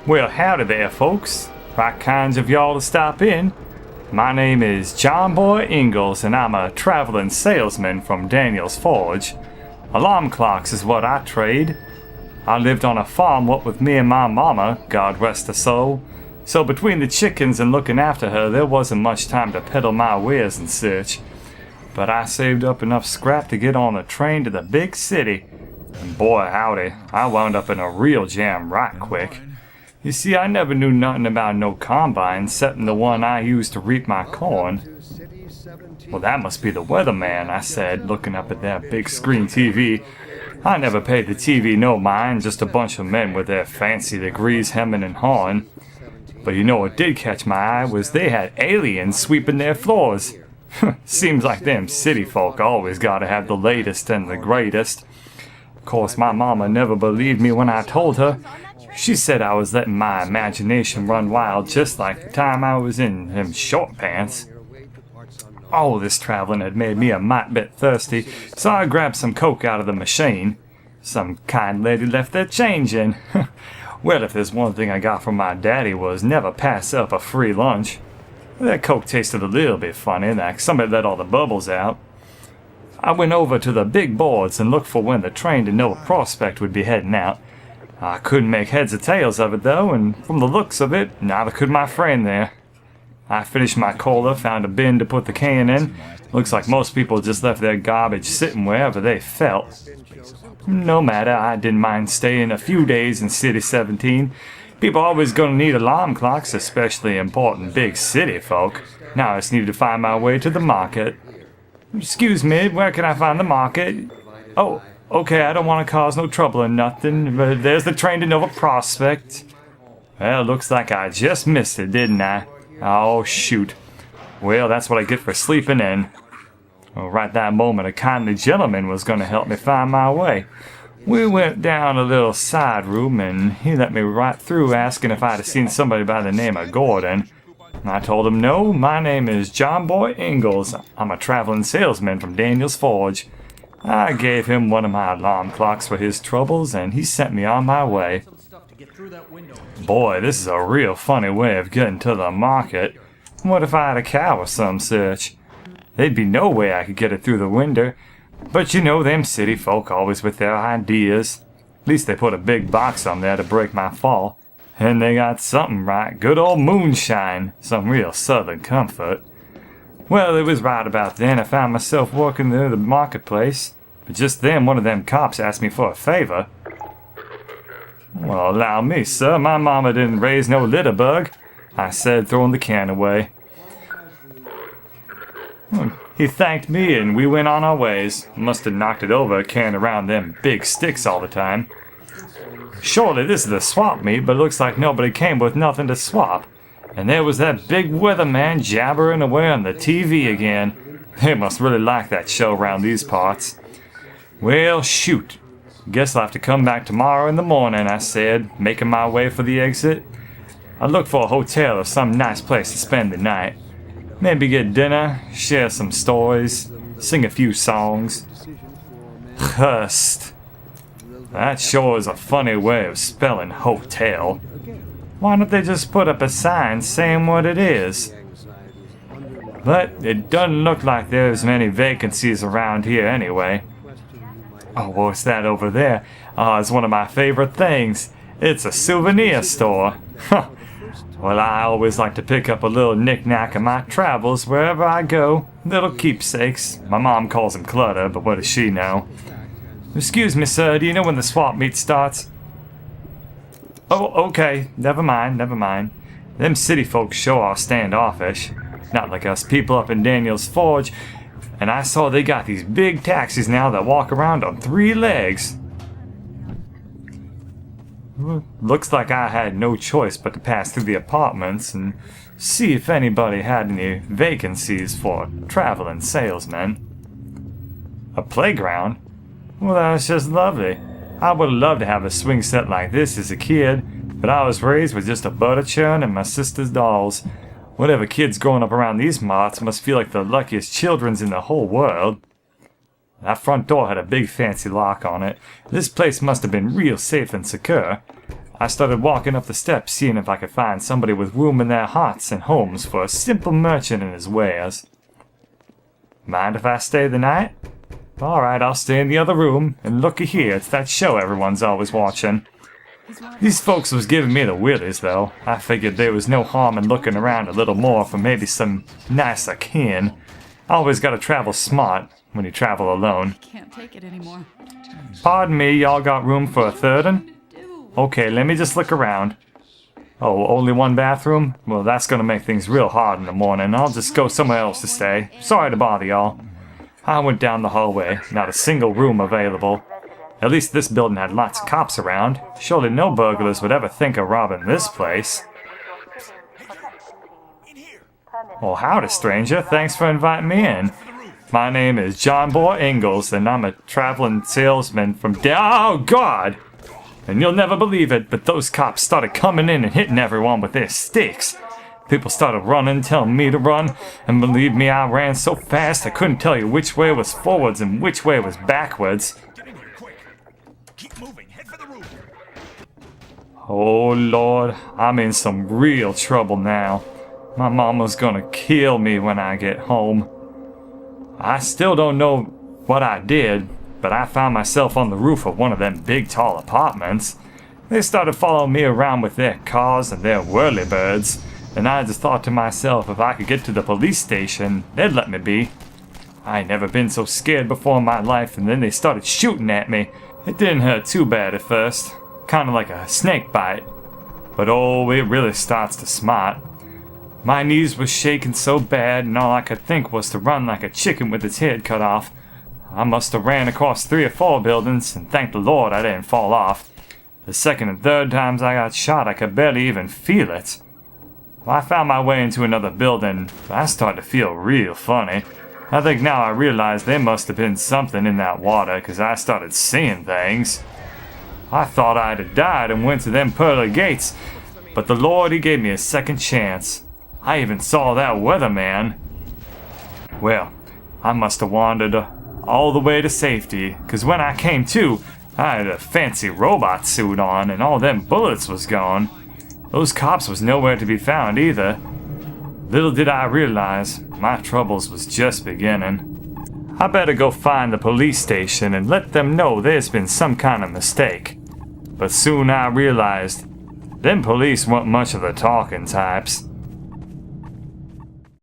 Well, howdy there, folks. Right kinds of y'all to stop in. My name is John Boy Ingalls, and I'm a traveling salesman from Daniel's Forge. Alarm clocks is what I trade. I lived on a farm what with me and my mama, God rest her soul. So between the chickens and looking after her, there wasn't much time to peddle my wares and such. But I saved up enough scrap to get on a train to the big city. And boy howdy, I wound up in a real jam right quick. You see, I never knew nothing about no combine, excepting the one I used to reap my corn. Well, that must be the weatherman, I said, looking up at that big screen TV. I never paid the TV no mind, just a bunch of men with their fancy degrees hemming and hawing. But you know what did catch my eye was they had aliens sweeping their floors. Seems like them city folk always gotta have the latest and the greatest. Of course, my mama never believed me when I told her. She said I was letting my imagination run wild just like the time I was in them short pants. All this traveling had made me a mite bit thirsty, so I grabbed some Coke out of the machine. Some kind lady left their change in. Well, if there's one thing I got from my daddy was never pass up a free lunch. That Coke tasted a little bit funny, like somebody let all the bubbles out. I went over to the big boards and looked for when the train to Nova Prospect would be heading out. I couldn't make heads or tails of it though, and from the looks of it, neither could my friend there. I finished my cola, found a bin to put the can in. Looks like most people just left their garbage sitting wherever they felt. No matter, I didn't mind staying a few days in City 17. People always gonna need alarm clocks, especially important big city folk. Now I just needed to find my way to the market. Excuse me, where can I find the market? Oh, okay, I don't want to cause no trouble or nothing, but there's the train to Nova Prospect. Well, looks like I just missed it, didn't I? Oh, shoot. Well, that's what I get for sleeping in. Well, right that moment, a kindly gentleman was going to help me find my way. We went down a little side room, and he let me right through, asking if I'd seen somebody by the name of Gordon. I told him, no, my name is John Boy Ingalls. I'm a traveling salesman from Daniel's Forge. I gave him one of my alarm clocks for his troubles, and he sent me on my way. Boy, this is a real funny way of getting to the market. What if I had a cow or some such? There'd be no way I could get it through the window. But you know them city folk always with their ideas. At least they put a big box on there to break my fall. And they got something right, good old moonshine, some real southern comfort. Well, it was right about then I found myself working near the marketplace. But just then one of them cops asked me for a favor. Well, allow me, sir, my mama didn't raise no litter bug, I said, throwing the can away. He thanked me and we went on our ways. Must have knocked it over carrying around them big sticks all the time. Surely this is the swap meet, but it looks like nobody came with nothing to swap. And there was that big weatherman jabbering away on the TV again. They must really like that show around these parts. Well, shoot. Guess I'll have to come back tomorrow in the morning, I said, making my way for the exit. I looked for a hotel or some nice place to spend the night. Maybe get dinner, share some stories, sing a few songs. Hust. That sure is a funny way of spelling hotel. Why don't they just put up a sign saying what it is? But it doesn't look like there's many vacancies around here anyway. Oh, what's that over there? Oh, it's one of my favorite things. It's a souvenir store. Well, I always like to pick up a little knick-knack of my travels wherever I go. Little keepsakes. My mom calls them clutter, but what does she know? Excuse me, sir, do you know when the swap meet starts? Oh, okay. Never mind. Them city folks sure are standoffish. Not like us people up in Daniel's Forge. And I saw they got these big taxis now that walk around on 3 legs. Looks like I had no choice but to pass through the apartments and see if anybody had any vacancies for traveling salesmen. A playground? Well, that was just lovely. I would have loved to have a swing set like this as a kid, but I was raised with just a butter churn and my sister's dolls. Whatever kids growing up around these marts must feel like the luckiest childrens in the whole world. That front door had a big fancy lock on it. This place must have been real safe and secure. I started walking up the steps, seeing if I could find somebody with room in their hearts and homes for a simple merchant and his wares. Mind if I stay the night? Alright, I'll stay in the other room, and looky here, it's that show everyone's always watching. These folks was giving me the willies, though. I figured there was no harm in looking around a little more for maybe some nicer kin. Always gotta travel smart when you travel alone. Can't take it anymore. Pardon me, y'all got room for a third one? Okay, let me just look around. Oh, only one bathroom? Well, that's gonna make things real hard in the morning. I'll just go somewhere else to stay. Sorry to bother y'all. I went down the hallway, not a single room available. At least this building had lots of cops around. Surely no burglars would ever think of robbing this place. Well, howdy, stranger. Thanks for inviting me in. My name is Boy Ingalls, and I'm a traveling salesman from oh, God! And you'll never believe it, but those cops started coming in and hitting everyone with their sticks. People started running, telling me to run, and believe me, I ran so fast I couldn't tell you which way was forwards and which way was backwards. Keep moving. Head for the roof. Oh Lord, I'm in some real trouble now. My mama's gonna kill me when I get home. I still don't know what I did, but I found myself on the roof of one of them big tall apartments. They started following me around with their cars and their whirlybirds, and I just thought to myself if I could get to the police station, they'd let me be. I ain't never been so scared before in my life, and then they started shooting at me. It didn't hurt too bad at first, kinda like a snake bite. But oh, it really starts to smart. My knees were shaking so bad, and all I could think was to run like a chicken with its head cut off. I must have ran across 3 or 4 buildings, and thank the Lord I didn't fall off. The second and third times I got shot, I could barely even feel it. Well, I found my way into another building, but I started to feel real funny. I think now I realize there must have been something in that water, 'cause I started seeing things. I thought I'd have died and went to them pearly gates, but the Lord, he gave me a second chance. I even saw that weatherman. Well, I must have wandered all the way to safety, 'cause when I came to, I had a fancy robot suit on and all them bullets was gone. Those cops was nowhere to be found either. Little did I realize, my troubles was just beginning. I better go find the police station and let them know there's been some kind of mistake. But soon I realized, them police weren't much of the talking types.